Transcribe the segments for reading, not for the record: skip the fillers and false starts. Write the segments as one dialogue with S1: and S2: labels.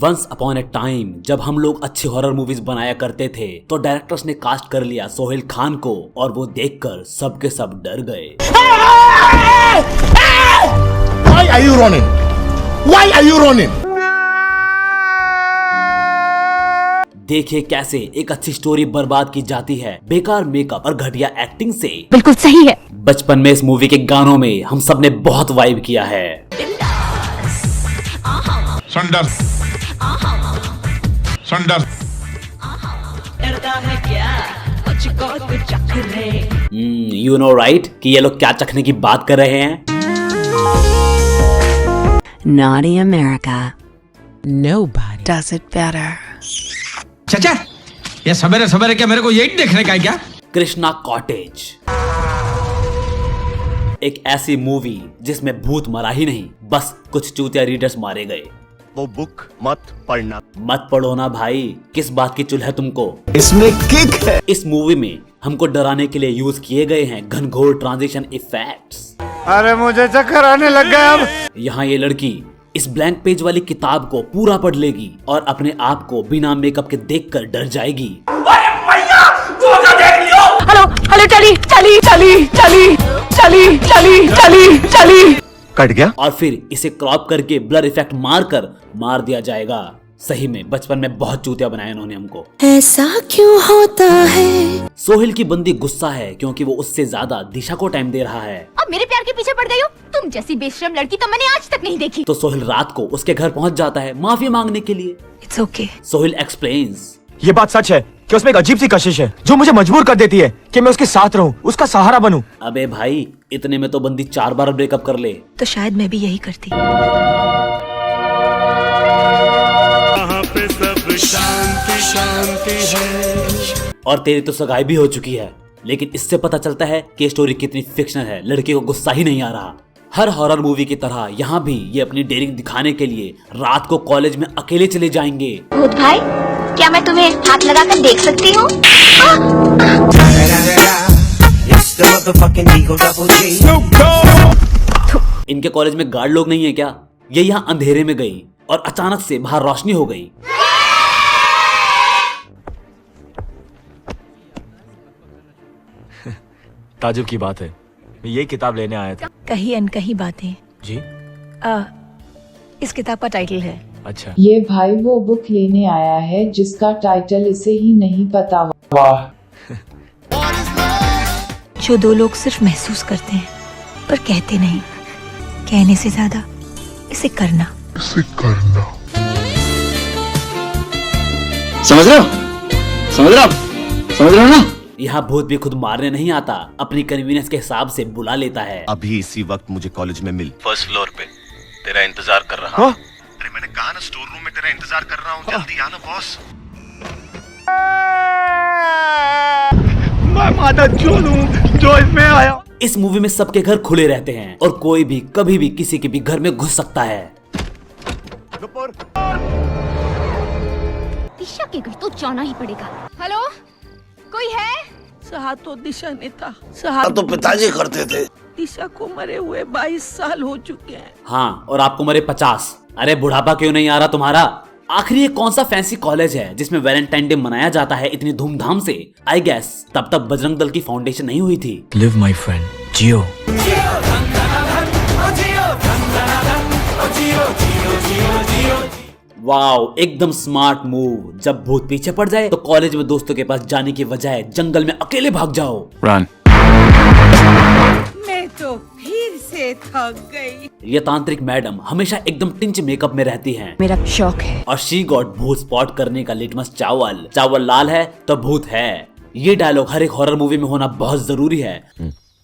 S1: Once upon ए time जब हम लोग अच्छी हॉरर मूवीज बनाया करते थे तो डायरेक्टर्स ने कास्ट कर लिया सोहेल खान को और वो देखकर सबके सब डर गए।
S2: Why are you running? Why are you running?
S1: देखिए कैसे एक अच्छी स्टोरी बर्बाद की जाती है बेकार मेकअप और घटिया एक्टिंग से।
S3: बिल्कुल सही है।
S1: बचपन में इस मूवी के गानों में हम सब ने बहुत वाइब किया है।
S2: संडर संडर
S1: यू नो राइट कि ये लोग क्या चखने की बात कर रहे हैं।
S3: Naughty America.
S4: Nobody
S3: Does it better.
S5: चाचा, ये सवेरे सवेरे क्या मेरे को यही देखने का है क्या?
S1: कृष्णा कॉटेज एक ऐसी मूवी जिसमें भूत मरा ही नहीं, बस कुछ चूतिया रीडर्स मारे गए।
S6: वो बुक मत पढ़ना।
S1: मत पढ़ो ना भाई, किस बात की चुल है तुमको।
S6: इसमें किक है।
S1: इस मूवी में हमको डराने के लिए यूज किए गए हैं घनघोर ट्रांजिशन इफेक्ट्स।
S2: अरे मुझे चक्कर आने लग गया अब।
S1: यहाँ ये लड़की इस ब्लैंक पेज वाली किताब को पूरा पढ़ लेगी और अपने आप को बिना मेकअप के देखकर डर जाएगी।
S3: हेलो हेलो चली चली चली चली चली चली चली चली
S6: कट गया।
S1: और फिर इसे क्रॉप करके ब्लर इफेक्ट मार दिया जाएगा। सही में बचपन में बहुत चूतिया बनाया इन्होंने हमको।
S7: ऐसा क्यों होता है?
S1: सोहेल की बंदी गुस्सा है क्योंकि वो उससे ज्यादा दिशा को टाइम दे रहा है।
S8: अब मेरे प्यार के पीछे पड़ गई हो? तुम जैसी बेशरम लड़की तो मैंने आज तक नहीं देखी।
S1: तो सोहेल रात को उसके घर पहुंच जाता है माफी मांगने के लिए।
S3: It's okay.
S1: सोहेल एक्सप्लेन्स,
S9: ये बात सच है कि उसमें एक अजीब सी कशिश है जो मुझे मजबूर कर देती है कि मैं उसके साथ रहूं, उसका सहारा बनूं।
S1: अबे भाई इतने में तो बंदी 4 बार ब्रेकअप कर ले।
S3: तो शायद मैं भी यही करती।
S6: पे सब शांति शांति है।
S1: और तेरी तो सगाई भी हो चुकी है, लेकिन इससे पता चलता है कि स्टोरी कितनी फिक्शनल है। लड़के को गुस्सा ही नहीं आ रहा। हर हॉरर मूवी की तरह यहाँ भी ये अपनी डेयरिंग दिखाने के लिए रात को कॉलेज में अकेले चले जाएंगे।
S8: भूत भाई, क्या मैं तुम्हें हाथ लगाकर देख सकती हूँ?
S1: इनके कॉलेज में गार्ड लोग नहीं है क्या? ये यहाँ अंधेरे में गई और अचानक से बाहर रोशनी हो गई।
S9: ताजुब की बात है, मैं ये किताब लेने आया था।
S3: कहीं अनकहीं बातें।
S9: जी
S3: इस किताब का टाइटल है।
S9: अच्छा।
S10: ये भाई वो बुक लेने आया है जिसका टाइटल इसे ही नहीं पता। वाह।
S3: जो दो लोग सिर्फ महसूस करते हैं पर कहते नहीं, कहने से ज्यादा इसे करना।
S6: समझ रहे हो? समझ रहे हो ना?
S1: यहाँ भूत भी खुद मारने नहीं आता, अपनी कन्वीनियंस के हिसाब से बुला लेता है।
S6: अभी इसी वक्त मुझे कॉलेज में मिल। फर्स्ट फ्लोर पे तेरा इंतजार कर रहा हूँ। अरे मैंने कहा ना स्टोर रूम में तेरा इंतजार कर रहा हूँ, जल्दी आना बॉस।
S9: मैं माता चोर हूँ जो इसमें आया।
S1: इस मूवी में सबके घर खुले रहते हैं और कोई भी कभी भी किसी के भी घर में घुस सकता है।
S8: दिशा के घर तो जाना ही पड़ेगा। हेलो, कोई है?
S4: सहा तो दिशा ने था।
S6: तो पिताजी करते थे।
S4: दिशा को मरे हुए 22 साल हो चुके हैं।
S1: हाँ, और आपको मरे 50। अरे बुढ़ापा क्यों नहीं आ रहा तुम्हारा? आखिर ये कौन सा फैंसी कॉलेज है जिसमें वैलेंटाइन डे मनाया जाता है इतनी धूमधाम से? आई गेस तब तक बजरंग दल की फाउंडेशन नहीं हुई थी।
S9: Live my friend, Jio.
S1: Wow, एकदम स्मार्ट मूव। जब भूत पीछे पड़ जाए तो कॉलेज में दोस्तों के पास जाने की बजाय जंगल में अकेले भाग जाओ।
S9: रन।
S4: मैं तो फिर से थक गई।
S1: ये तांत्रिक मैडम हमेशा एकदम टिंच मेकअप में रहती हैं।
S3: मेरा शौक है।
S1: और शी गॉट भूत स्पॉट करने का लिटमस चावल। चावल लाल है तो भूत है। ये डायलॉग हर एक हॉरर मूवी में होना बहुत जरूरी है।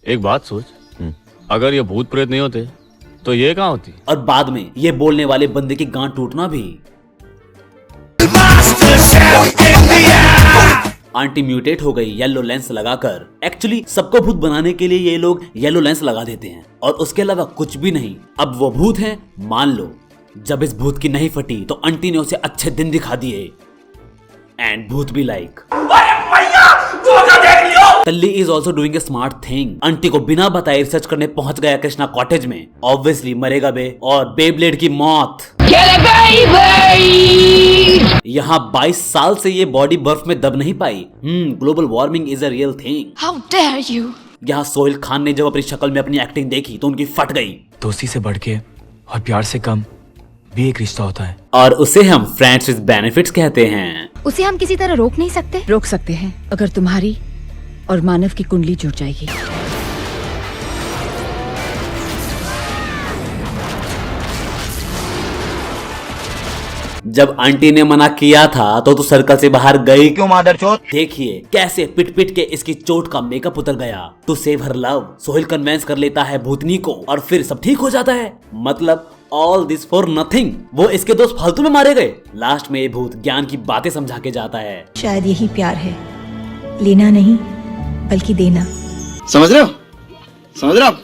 S11: एक बात सोच, अगर ये भूत प्रेत नहीं होते तो ये कहाँ होती?
S1: और बाद में ये बोलने वाले बंदे की गांठ टूटना भी। आंटी म्यूटेट हो गई येलो लेंस लगाकर। एक्चुअली सबको भूत बनाने के लिए ये लोग येलो लेंस लगा देते हैं और उसके अलावा कुछ भी नहीं। अब वो भूत हैं मान लो। जब इस भूत की नहीं फटी तो आंटी ने उसे अच्छे दिन दिखा दिए। एंड भूत भी लाइक टल्ली is also doing a smart thing. Aunty को बिना बताए रिसर्च करने पहुंच गया कृष्णा कॉटेज में। ऑब्वियसली मरेगा बे, और बेब्लेड की मौत। यहाँ 22 साल से ये बॉडी बर्फ में दब नहीं पाई। Global warming is a real thing.
S3: How dare you.
S1: यहाँ सोहेल खान ने जब अपनी शक्ल में अपनी एक्टिंग देखी तो उनकी फट गई।
S9: दोस्ती से बढ़ के और प्यार से कम भी एक रिश्ता होता है,
S1: और उसे हम फ्रेंड्स विद बेनिफिट्स कहते हैं।
S8: उसे हम किसी तरह रोक नहीं सकते।
S4: रोक सकते हैं अगर तुम्हारी और मानव की कुंडली जुड़ जाएगी।
S1: जब आंटी ने मना किया था तो तू सर्कल से बाहर गई
S2: क्यों मादरचोद?
S1: देखिए कैसे पिट पिट के इसकी चोट का मेकअप उतर गया। To save her love Sohail convince कर लेता है भूतनी को और फिर सब ठीक हो जाता है। मतलब ऑल दिस फॉर नथिंग। वो इसके दोस्त फालतू में मारे गए। लास्ट में ये भूत ज्ञान की बातें समझा के जाता है।
S3: शायद यही प्यार है, लेना नहीं बल्कि देना।
S5: समझ रहे हो? समझ रहे हो?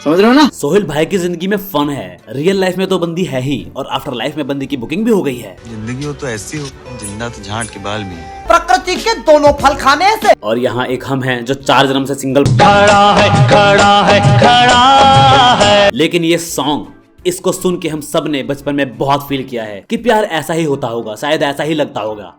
S5: समझ रहे हो ना?
S1: सोहेल भाई की जिंदगी में फन है, रियल लाइफ में तो बंदी है ही, और आफ्टर लाइफ में बंदी की बुकिंग भी हो गई है।
S6: जिंदगी हो तो ऐसी हो, जिंदा तो झांट के बाल में।
S4: प्रकृति के दोनों फल खाने से।
S1: और यहाँ एक हम हैं जो 4 जन्म से सिंगल
S11: खड़ा है।
S1: लेकिन ये सॉन्ग, इसको सुन के हम सब ने बचपन में बहुत फील किया है कि प्यार ऐसा ही होता होगा, शायद ऐसा ही लगता होगा।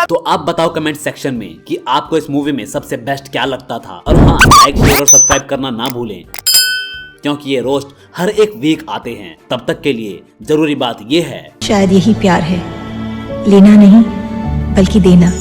S1: तो आप बताओ कमेंट सेक्शन में कि आपको इस मूवी में सबसे बेस्ट क्या लगता था। और हाँ, लाइक शेयर और सब्सक्राइब करना ना भूलें, क्योंकि ये रोस्ट हर एक वीक आते हैं। तब तक के लिए जरूरी बात ये है,
S3: शायद यही प्यार है, लेना नहीं बल्कि देना।